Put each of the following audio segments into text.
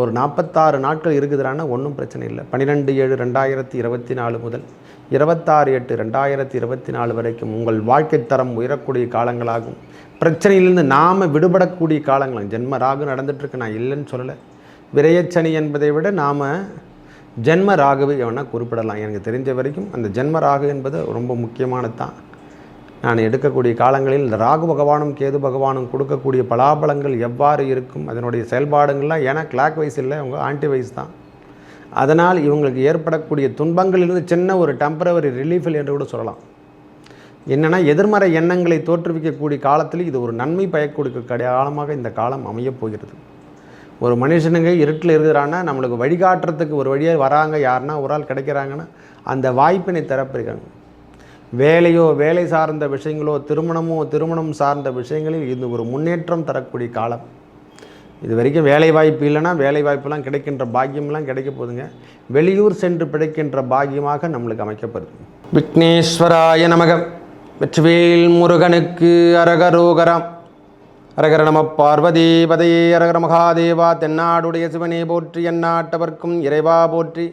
ஒரு 46 நாட்கள் இருக்குதுறான்னா ஒன்றும் பிரச்சனை இல்லை. 12/7/2024 முதல் 26/8/2024 வரைக்கும் உங்கள் வாழ்க்கை தரம் உயரக்கூடிய காலங்களாகும். பிரச்சனையிலிருந்து நாம் விடுபடக்கூடிய காலங்களாகும். ஜென்ம ராகு நடந்துகிட்ருக்கு, நான் இல்லைன்னு சொல்லலை. விரயச்சனி என்பதை விட நாம் ஜென்ம ராகுவை வேணால் குறிப்பிடலாம். எனக்கு தெரிஞ்ச வரைக்கும் அந்த ஜென்ம ராகு என்பது ரொம்ப முக்கியமானது தான். நான் எடுக்கக்கூடிய காலங்களில் இந்த ராகு பகவானும் கேது பகவானும் கொடுக்கக்கூடிய பலாபலங்கள் எவ்வாறு இருக்கும், அதனுடைய செயல்பாடுகள்லாம் ஏன்னா கிளாக் வைஸ் இல்லை, அவங்க ஆன்டி வைஸ் தான். அதனால் இவங்களுக்கு ஏற்படக்கூடிய துன்பங்களிலிருந்து சின்ன ஒரு டெம்பரவரி ரிலீஃபில் என்று கூட சொல்லலாம். என்னென்னா எதிர்மறை எண்ணங்களை தோற்றுவிக்கக்கூடிய காலத்தில் இது ஒரு நன்மை பயக்கூடிய காலமாக இந்த காலம் அமையப் போகிறது. ஒரு மனுஷனுங்க இருட்டில் இருக்கிறான்னா நம்மளுக்கு வழிகாட்டுறதுக்கு ஒரு வழியாக வராங்க, யாருன்னா ஒரு ஆள் கிடைக்கிறாங்கன்னா அந்த வாய்ப்பினை திறப்பிருக்காங்க. வேலையோ வேலை சார்ந்த விஷயங்களோ திருமணம் சார்ந்த விஷயங்களில் இது ஒரு முன்னேற்றம் தரக்கூடிய காலம். இது வரைக்கும் வேலை வாய்ப்பு இல்லைன்னா வேலை வாய்ப்புலாம் கிடைக்கின்ற பாக்கியம்லாம் கிடைக்க போதுங்க. வெளியூர் சென்று பிழைக்கின்ற பாக்கியமாக நம்மளுக்கு அமைக்கப்படுது. விக்னேஸ்வராய நமக. வெற்றிவேல் முருகனுக்கு அரகரோகரம். அரகர நம பார்வதி பதையே அரகர மகாதேவா. தென்னாடுடைய சிவனே போற்றி, எந்நாட்டவர்க்கும் இறைவா போற்றி.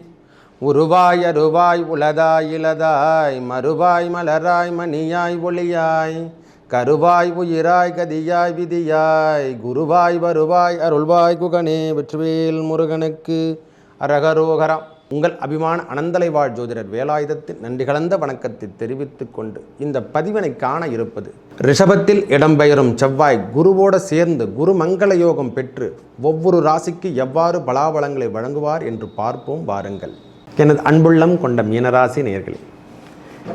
உருவாய் அருவாய் உலதாய் இலதாய் மறுவாய் மலராய் மணியாய் ஒளியாய் கருவாய் உயிராய் கதியாய் விதியாய் குருவாய் வருவாய் அருள்வாய் குகனே. வெற்றிவேல் முருகனுக்கு அரகரோகரம். உங்கள் அபிமான அனந்தலை வாழ் ஜோதிடர் வேலாயுதத்தின் நன்றி கலந்த வணக்கத்தை தெரிவித்துக் கொண்டு இந்த பதிவினை காண இருப்பது, ரிஷபத்தில் இடம்பெயரும் செவ்வாய் குருவோடு சேர்ந்து குரு மங்கள யோகம் பெற்று ஒவ்வொரு ராசிக்கு எவ்வாறு பலாபலங்களை வழங்குவார் என்று பார்ப்போம் வாருங்கள். எனது அன்புள்ளம் கொண்ட மீனராசி நேயர்களே,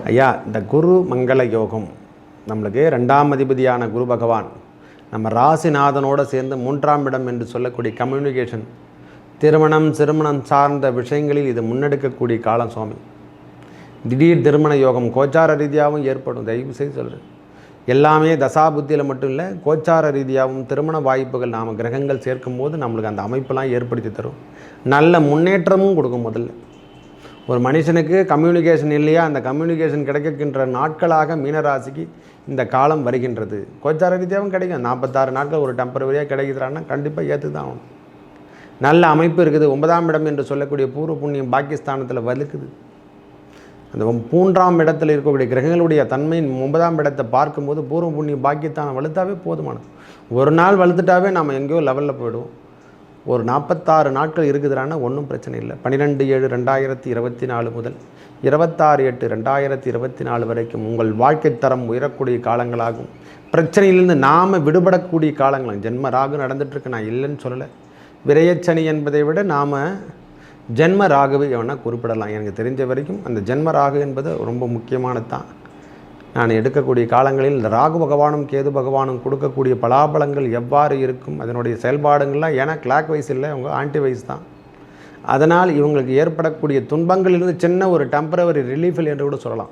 ஐயா இந்த குரு மங்கள யோகம் நம்மளுக்கு 2ஆம் அதிபதியான குரு பகவான் நம்ம ராசிநாதனோடு சேர்ந்து 3ஆம் இடம் என்று சொல்லக்கூடிய கம்யூனிகேஷன், திருமணம் சார்ந்த விஷயங்களில் இது முன்னெடுக்கக்கூடிய காலம் சுவாமி. திடீர் திருமண யோகம் கோச்சார ரீதியாகவும் ஏற்படும். தயவு செய்து சொல்கிறேன், எல்லாமே தசாபுத்தியில் மட்டும் இல்லை, கோச்சார ரீதியாகவும் திருமண வாய்ப்புகள் நாம் கிரகங்கள் சேர்க்கும் போது நம்மளுக்கு அந்த அமைப்பெல்லாம் ஏற்படுத்தி தரும். நல்ல முன்னேற்றமும் கொடுக்கும். முதல்ல ஒரு மனுஷனுக்கு கம்யூனிகேஷன் இல்லையா, அந்த கம்யூனிகேஷன் கிடைக்கின்ற நாட்களாக மீனராசிக்கு இந்த காலம் வருகின்றது. கோச்சார ரீதியாகவும் கிடைக்கும். 46 நாட்கள் ஒரு டெம்பரவரியாக கிடைக்குதுறான்னா கண்டிப்பாக ஏற்று தான் ஆகணும். நல்ல அமைப்பு இருக்குது. 9ஆம் இடம் என்று சொல்லக்கூடிய பூர்வ புண்ணியம் பாகிஸ்தானத்தில் வலுக்குது. அந்த 3ஆம் இடத்தில் இருக்கக்கூடிய கிரகங்களுடைய தன்மையின் 9ஆம் இடத்தை பார்க்கும்போது பூர்வ புண்ணியம் பாக்கியத்தானம் வலுத்தாவே போதுமானது. ஒரு நாள் வலுத்துட்டாவே நம்ம எங்கேயோ லெவலில் போயிடுவோம். ஒரு 46 நாட்கள் இருக்குதுறான்னா ஒன்றும் பிரச்சனை இல்லை. 12/7/2024 முதல் 26/8/2024 வரைக்கும் உங்கள் வாழ்க்கை தரம் உயரக்கூடிய காலங்களாகும். பிரச்சனையிலிருந்து நாம் விடுபடக்கூடிய காலங்களாகும். ஜென்ம ராகு நடந்துகிட்ருக்கு, நான் இல்லைன்னு சொல்லலை. விரயச்சனி என்பதை விட நாம் ஜென்ம ராகுவை வேணால் குறிப்பிடலாம். எனக்கு தெரிஞ்ச வரைக்கும் அந்த ஜென்ம ராகு என்பது ரொம்ப முக்கியமானது தான். நான் எடுக்கக்கூடிய காலங்களில் இந்த ராகு பகவானும் கேது பகவானும் கொடுக்கக்கூடிய பலாபலங்கள் எவ்வாறு இருக்கும், அதனுடைய செயல்பாடுகள்லாம் ஏன்னா கிளாக் வைஸ் இல்லை, அவங்க ஆன்டி வைஸ் தான். அதனால் இவங்களுக்கு ஏற்படக்கூடிய துன்பங்களிலிருந்து சின்ன ஒரு டெம்பரவரி ரிலீஃபில் என்று கூட சொல்லலாம்.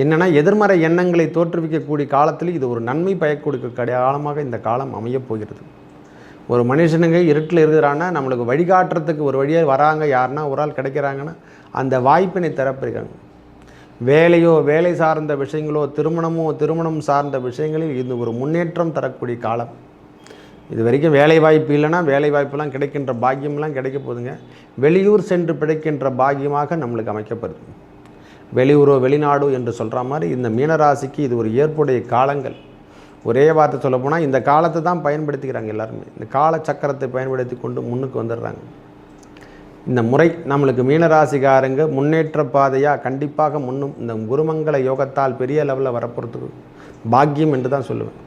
என்னென்னா எதிர்மறை எண்ணங்களை தோற்றுவிக்கக்கூடிய காலத்தில் இது ஒரு நன்மை பயக்கூடிய காலமாக இந்த காலம் அமையப் போகிறது. ஒரு மனுஷனுங்க இருட்டில் இருக்கிறான்னா நம்மளுக்கு வழிகாட்டுறதுக்கு ஒரு வழியாக வராங்க, யாருன்னா ஒரு ஆள் கிடைக்கிறாங்கன்னா அந்த வாய்ப்பினை திறப்பிருக்காங்க. வேலையோ வேலை சார்ந்த விஷயங்களோ திருமணம் சார்ந்த விஷயங்களில் இது ஒரு முன்னேற்றம் தரக்கூடிய காலம். இது வரைக்கும் வேலை வாய்ப்பு இல்லைன்னா வேலை வாய்ப்புலாம் கிடைக்கின்ற பாக்கியம்லாம் கிடைக்க போதுங்க. வெளியூர் சென்று பிழைக்கின்ற பாக்கியமாக நம்மளுக்கு அமைக்கப்படுது. வெளியூரோ வெளிநாடோ என்று சொல்கிற மாதிரி இந்த மீனராசிக்கு இது ஒரு ஏற்புடைய காலங்கள். ஒரே வார்த்தை சொல்ல போனால் இந்த காலத்தை தான் பயன்படுத்திக்கிறாங்க எல்லாருமே. இந்த கால சக்கரத்தை பயன்படுத்தி கொண்டு முன்னுக்கு வந்துடுறாங்க. இந்த முறை நம்மளுக்கு மீனராசிக்காரங்க முன்னேற்ற பாதையாக கண்டிப்பாக முன்னும் இந்த குருமங்கள யோகத்தால் பெரிய லெவலில் வரப்போகிறதுக்கு பாக்கியம் என்று தான் சொல்லுவேன்.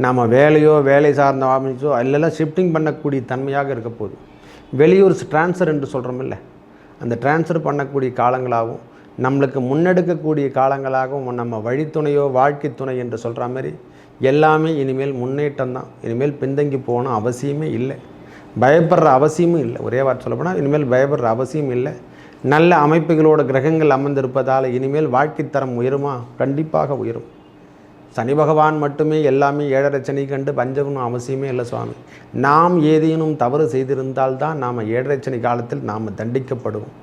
நம்ம வேலையோ வேலை சார்ந்த அமைச்சோ இல்லைல்லாம் ஷிஃப்டிங் பண்ணக்கூடிய தன்மையாக இருக்க போகுது. வெளியூர் ட்ரான்ஸ்ஃபர் என்று சொல்கிறோம் இல்லை, அந்த ட்ரான்ஸ்ஃபர் பண்ணக்கூடிய காலங்களாகவும் நம்மளுக்கு முன்னெடுக்கக்கூடிய காலங்களாகவும் நம்ம வழித்துணையோ வாழ்க்கை துணை என்று சொல்கிற மாதிரி எல்லாமே இனிமேல் முன்னேற்றம் தான். இனிமேல் பின்தங்கி போகணும் அவசியமே இல்லை, பயப்படுற அவசியமும் இல்லை. ஒரே வார்த்தை சொல்லப்போனால் இனிமேல் பயப்படுற அவசியம் இல்லை. நல்ல அமைப்புகளோட கிரகங்கள் அமர்ந்திருப்பதால் இனிமேல் வாழ்க்கை தரம் உயருமா? கண்டிப்பாக உயரும். சனி பகவான் மட்டுமே எல்லாமே 7.5 சனி கண்டு பஞ்சம்னு அவசியமே இல்லை சுவாமி. நாம் ஏதேனும் தவறு செய்திருந்தால்தான் நாம் 7.5 சனி காலத்தில் நாம் தண்டிக்கப்படுவோம்.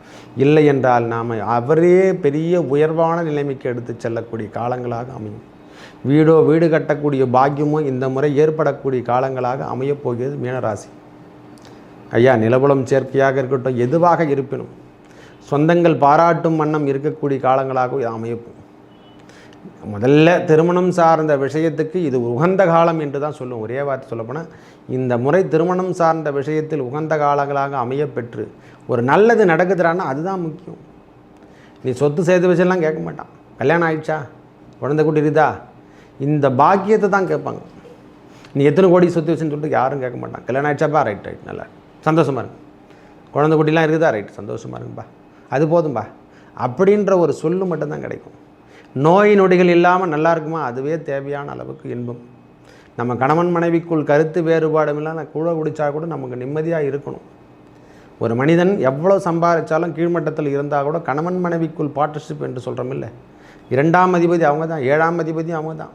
இல்லை என்றால் நாம் அவரே பெரிய உயர்வான நிலைமைக்கு எடுத்து செல்லக்கூடிய காலங்களாக அமையும். வீடு கட்டக்கூடிய பாக்கியமும் இந்த முறை ஏற்படக்கூடிய காலங்களாக அமையப் போகிறது மீனராசி. ஐயா நிலபுலம் சேர்க்கையாக இருக்கட்டும், எதுவாக இருப்பினும் சொந்தங்கள் பாராட்டும் வண்ணம் இருக்கக்கூடிய காலங்களாக இது அமையும். முதல்ல திருமணம் சார்ந்த விஷயத்துக்கு இது உகந்த காலம் என்று தான் சொல்லும். ஒரே வார்த்தை சொல்லப்போனால் இந்த முறை திருமணம் சார்ந்த விஷயத்தில் உகந்த காலங்களாக அமையப்பெற்று ஒரு நல்லது நடக்குதுறான்னா அதுதான் முக்கியம். நீ சொத்து சேர்த்து வச்செல்லாம் கேட்க மாட்டான். கல்யாணம் ஆயிடுச்சா, குழந்தை குட்டி இருக்குதா, இந்த பாக்கியத்தை தான் கேட்பாங்க. நீ எத்தனை கோடி சொத்து வச்சுன்னு சொல்லிட்டு யாரும் கேட்க மாட்டான். கல்யாணம் ஆயிடுச்சாப்பா, ரைட் ரைட், நல்லா சந்தோஷமாக இருக்கு. குழந்தை குட்டிலாம் இருக்குதா, ரைட் சந்தோஷமாக இருக்குப்பா, அது போதும்பா அப்படின்ற ஒரு சொல்லு மட்டும்தான் கிடைக்கும். நோய் நொடிகள் இல்லாமல் நல்லா இருக்குமா, அதுவே தேவையான அளவுக்கு இன்பம். நம்ம கணவன் மனைவிக்குள் கருத்து வேறுபாடும் இல்லாமல் கூட குடித்தா கூட நமக்கு நிம்மதியாக இருக்கணும். ஒரு மனிதன் எவ்வளோ சம்பாதிச்சாலும் கீழ்மட்டத்தில் இருந்தால் கூட கணவன் மனைவிக்குள் பார்ட்னர்ஷிப் என்று சொல்கிறோம் இல்லை, 2ஆம் அதிபதி அவங்க தான், 7ஆம் அதிபதி அவங்க தான்.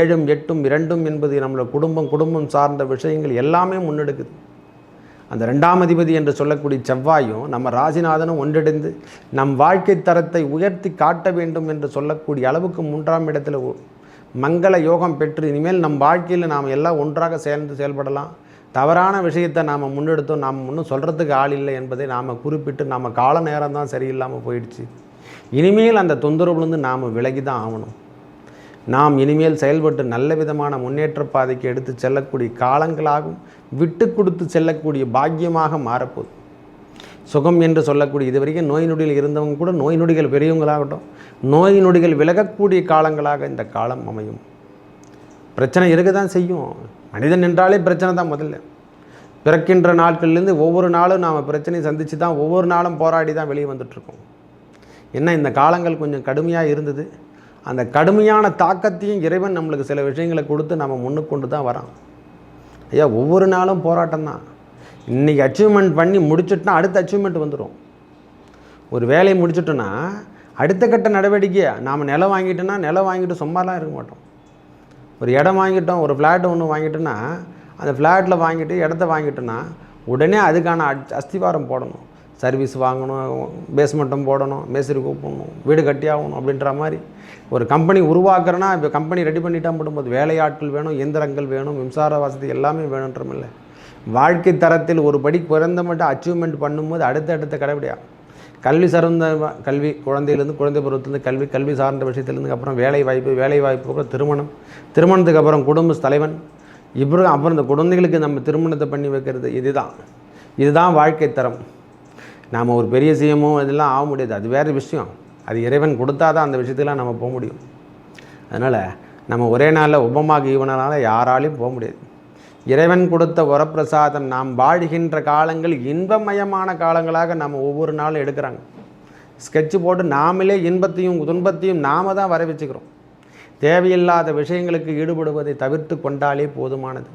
7ம் 8ம் 2ம் என்பது நம்மளோட குடும்பம் சார்ந்த விஷயங்கள் எல்லாமே முன்னெடுக்குது. அந்த 2ஆம் அதிபதி என்று சொல்லக்கூடிய செவ்வாயும் நம்ம ராசிநாதனும் ஒன்றிணைந்து நம் வாழ்க்கை தரத்தை உயர்த்தி காட்ட வேண்டும் என்று சொல்லக்கூடிய அளவுக்கு 3ஆம் இடத்துல மங்கள யோகம் பெற்று இனிமேல் நம் வாழ்க்கையில் நாம் எல்லாம் ஒன்றாக சேர்ந்து செயல்படலாம். தவறான விஷயத்தை நாம் முன்னெடுத்தோம், நாம் இன்னும் சொல்கிறதுக்கு ஆள் இல்லை என்பதை நாம் குறிப்பிட்டு நம்ம கால நேரம் தான் சரியில்லாமல் போயிடுச்சு. இனிமேல் அந்த தொந்தரவுலேருந்து நாம் விலகி தான் ஆகணும். நாம் இனிமேல் செயல்பட்டு நல்ல விதமான முன்னேற்ற பாதைக்கு எடுத்து செல்லக்கூடிய காலங்களாகவும் விட்டு கொடுத்து செல்லக்கூடிய பாக்கியமாக மாறப்போகுது. சுகம் என்று சொல்லக்கூடிய இது வரைக்கும் நோய் நொடிகள் இருந்தவங்க கூட நோய் நொடிகள் பெரியவங்களாகட்டும், நோய் நொடிகள் விலகக்கூடிய காலங்களாக இந்த காலம் அமையும். பிரச்சனை இருக்க தான் செய்யும். மனிதன் என்றாலே பிரச்சனை தான். முதல்ல பிறக்கின்ற நாட்கள்லேருந்து ஒவ்வொரு நாளும் நாம் பிரச்சனையை சந்தித்து தான் ஒவ்வொரு நாளும் போராடி தான் வெளியே வந்துட்டுருக்கோம். என்ன இந்த காலங்கள் கொஞ்சம் கடுமையாக இருந்தது, அந்த கடுமையான தாக்கத்தையும் இறைவன் நம்மளுக்கு சில விஷயங்களை கொடுத்து நம்ம முன்னுக்கு கொண்டு தான் வரான். ஐயா ஒவ்வொரு நாளும் போராட்டம் தான். இன்றைக்கி அச்சீவ்மெண்ட் பண்ணி முடிச்சுட்டோன்னா அடுத்த அச்சீவ்மெண்ட் வந்துடும். ஒரு வேலையை முடிச்சுட்டோன்னா அடுத்த கட்ட நடவடிக்கையை நாம் நிலம் வாங்கிட்டோன்னா நிலம் வாங்கிட்டு சும்மாலாம் இருக்க மாட்டோம். ஒரு இடம் வாங்கிட்டோம், ஒரு ஃப்ளாட் ஒன்று வாங்கிட்டோன்னா அந்த ஃப்ளாட்டில் வாங்கிட்டு இடத்த வாங்கிட்டோன்னா உடனே அதுக்கான அஸ்திவாரம் போடணும், சர்வீஸ் வாங்கணும், பேஸ்மெண்ட்டும் போடணும், மேஸ்திரி கூப்பிடணும், வீடு கட்டி ஆகணும். அப்படின்ற மாதிரி ஒரு கம்பெனி உருவாக்குறேன்னா இப்போ கம்பெனி ரெடி பண்ணிட்டா போடும்போது வேலையாட்கள் வேணும், இயந்திரங்கள் வேணும், மின்சார வசதி எல்லாமே வேணுன்றமில்ல. வாழ்க்கை தரத்தில் ஒரு படி குறைந்த மட்டும் அச்சீவ்மெண்ட் பண்ணும்போது அடுத்த கடைபிடியாக கல்வி சார்ந்த கல்வி, குழந்தையிலேருந்து குழந்தை பருவத்திலேருந்து கல்வி சார்ந்த விஷயத்துலேருந்து அப்புறம் வேலை வாய்ப்பு அப்புறம் திருமணத்துக்கு அப்புறம் குடும்ப தலைவன், அப்புறம் இந்த குழந்தைகளுக்கு நம்ம திருமணத்தை பண்ணி வைக்கிறது. இதுதான் வாழ்க்கை தரம். நாம் ஒரு பெரிய சிஎமோ இதெல்லாம் ஆக முடியாது, அது வேறு விஷயம். அது இறைவன் கொடுத்தா தான் அந்த விஷயத்துலாம் நம்ம போக முடியும். அதனால் நம்ம ஒரே நாளில் உபமாக ஈவனால யாராலையும் போக முடியாது. இறைவன் கொடுத்த வரப்பிரசாதம் நாம் வாழ்கின்ற காலங்கள் இன்பமயமான காலங்களாக நம்ம ஒவ்வொரு நாளும் எடுக்கிறாங்க. ஸ்கெட்சு போட்டு நாமளே இன்பத்தையும் துன்பத்தையும் நாம் தான் வர வச்சுக்கிறோம். தேவையில்லாத விஷயங்களுக்கு ஈடுபடுவதை தவிர்த்து கொண்டாலே போதுமானது.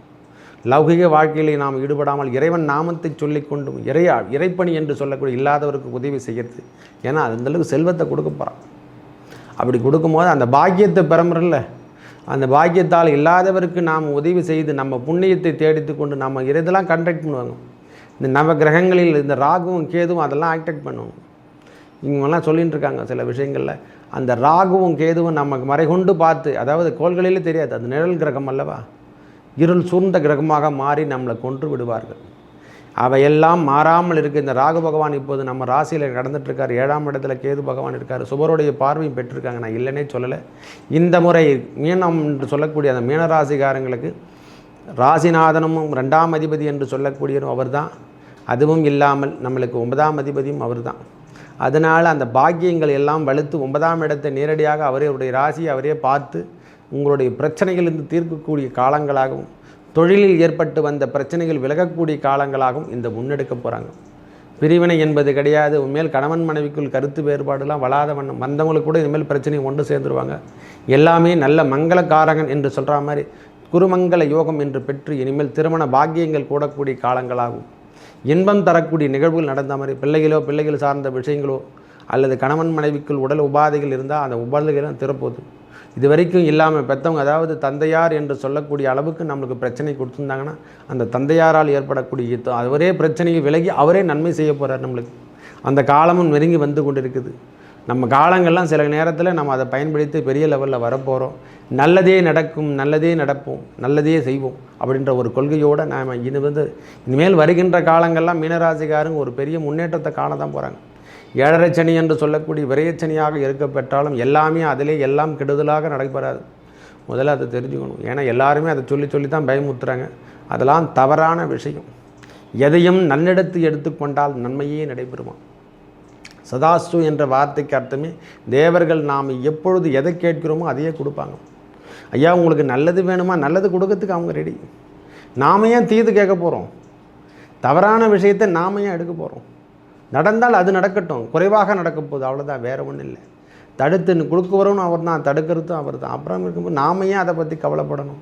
லௌகிக வாழ்க்கையில் நாம் ஈடுபடாமல் இறைவன் நாமத்தை சொல்லிக்கொண்டும் இறைப்பணி என்று சொல்லக்கூடிய இல்லாதவருக்கு உதவி செய்கிறது. ஏன்னா அந்தளவுக்கு செல்வத்தை கொடுக்க போகிறான். அப்படி கொடுக்கும்போது அந்த பாக்கியத்தை பெறமுறையில் அந்த பாக்கியத்தால் இல்லாதவருக்கு நாம் உதவி செய்து நம்ம புண்ணியத்தை தேடித்து கொண்டு நம்ம இதெல்லாம் கண்டக்ட் பண்ணுவாங்க. இந்த நவ கிரகங்களில் இந்த ராகுவும் கேதுவும் அதெல்லாம் ஆக்டெக்ட் பண்ணுவாங்க. இவங்கெல்லாம் சொல்லிகிட்டு இருக்காங்க சில விஷயங்களில். அந்த ராகுவும் கேதுவும் நமக்கு மறைகொண்டு பார்த்து, அதாவது கோள்களிலே தெரியாது, அது நிழல் கிரகம் அல்லவா, இருள் சூழ்ந்த கிரகமாக மாறி நம்மளை கொன்று விடுவார்கள். அவையெல்லாம் மாறாமல் இருக்குது. இந்த ராகு பகவான் இப்போது நம்ம ராசியில் நடந்துட்டுருக்கார். 7ஆம் இடத்துல கேது பகவான் இருக்கார். சுபருடைய பார்வையும் பெற்றிருக்காங்க. நான் இல்லைன்னே சொல்லலை. இந்த முறை மீனம் என்று சொல்லக்கூடிய அந்த மீனராசிகாரங்களுக்கு ராசிநாதனும் 2ஆம் அதிபதி என்று சொல்லக்கூடியவரும் அவர் தான். அதுவும் இல்லாமல் நம்மளுக்கு 9ஆம் அதிபதியும் அவர் தான். அதனால் அந்த பாக்கியங்கள் எல்லாம் வலுத்து 9ஆம் இடத்தை நேரடியாக அவருடைய ராசியை அவரே பார்த்து உங்களுடைய பிரச்சனைகளிலிருந்து தீர்க்கக்கூடிய காலங்களாகவும் தொழிலில் ஏற்பட்டு வந்த பிரச்சனைகள் விலகக்கூடிய காலங்களாகவும் இந்த முன்னெடுக்க போகிறாங்க. பிரிவினை என்பது கிடையாது. உண்மையில் கணவன் மனைவிக்குள் கருத்து வேறுபாடுலாம் வளாத வண்ணம் வந்தவங்களுக்கு கூட இனிமேல் பிரச்சனையை ஒன்று சேர்ந்துருவாங்க. எல்லாமே நல்ல மங்களக்காரகன் என்று சொல்கிற மாதிரி குருமங்கல யோகம் என்று பெற்று இனிமேல் திருமண பாக்கியங்கள் கூடக்கூடிய காலங்களாகும். இன்பம் தரக்கூடிய நிகழ்வுகள் நடந்த மாதிரி பிள்ளைகள் சார்ந்த விஷயங்களோ அல்லது கணவன் மனைவிக்குள் உடல் உபாதைகள் இருந்தால் அந்த உபாதைகளும் திறப்போகுது. இது வரைக்கும் இல்லாமல் பெற்றவங்க, அதாவது தந்தையார் என்று சொல்லக்கூடிய அளவுக்கு நம்மளுக்கு பிரச்சனை கொடுத்துருந்தாங்கன்னா அந்த தந்தையாரால் ஏற்படக்கூடிய அவரே பிரச்சனையை விலகி அவரே நன்மை செய்ய போகிறார் நம்மளுக்கு. அந்த காலமும் நெருங்கி வந்து கொண்டிருக்குது. நம்ம காலங்கள்லாம் சில நேரத்தில் நம்ம அதை பயன்படுத்தி பெரிய லெவலில் வரப்போகிறோம். நல்லதே நடக்கும், நல்லதே நடப்போம், நல்லதே செய்வோம் அப்படின்ற ஒரு கொள்கையோடு நாம் இனிமேல் வருகின்ற காலங்கள்லாம் மீனராசிக்காரங்க ஒரு பெரிய முன்னேற்றத்தை காண தான் போகிறாங்க. 7.5 சனி என்று சொல்லக்கூடிய விரயச்சனியாக இருக்கப்பெற்றாலும் எல்லாமே அதிலே எல்லாம் கெடுதலாக நடைபெறாது. முதல்ல அதை தெரிஞ்சுக்கணும். ஏன்னா எல்லாருமே அதை சொல்லி தான் பயமுறுத்துறாங்க. அதெல்லாம் தவறான விஷயம். எதையும் நன்னெடுத்து எடுத்துக்கொண்டால் நன்மையே நடைபெறுமா. சதாஸ்து என்ற வார்த்தைக்கு அர்த்தமே தேவர்கள் நாம் எப்பொழுது எதை கேட்கிறோமோ அதையே கொடுப்பாங்க. ஐயா உங்களுக்கு நல்லது வேணுமா, நல்லது கொடுக்கறதுக்கு அவங்க ரெடி. நாம ஏன் தீது கேட்க போகிறோம்? தவறான விஷயத்தை நாம ஏன் எடுக்க போகிறோம்? நடந்தால் அது நடக்கட்டும், குறைவாக நடக்க போகுது, அவ்வளோதான், வேறு ஒன்றும் இல்லை. தடுத்து கொடுக்குறவனும் அவர் தான், தடுக்கிறதும் அவர் தான். அப்புறம் இருக்கும்போது நாம ஏன் அதை பற்றி கவலைப்படணும்?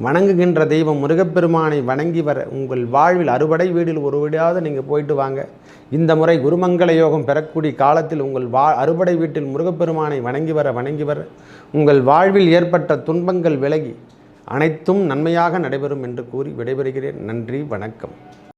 வணங்குகின்ற தெய்வம் முருகப்பெருமானை வணங்கி வர உங்கள் வாழ்வில் அறுபடை வீடில் ஒரு வீடாவது நீங்கள் போயிட்டு வாங்க. இந்த முறை குருமங்கள யோகம் பெறக்கூடிய காலத்தில் உங்கள் அறுபடை வீட்டில் முருகப்பெருமானை வணங்கி வர உங்கள் வாழ்வில் ஏற்பட்ட துன்பங்கள் விலகி அனைத்தும் நன்மையாக நடைபெறும் என்று கூறி விடைபெறுகிறேன். நன்றி, வணக்கம்.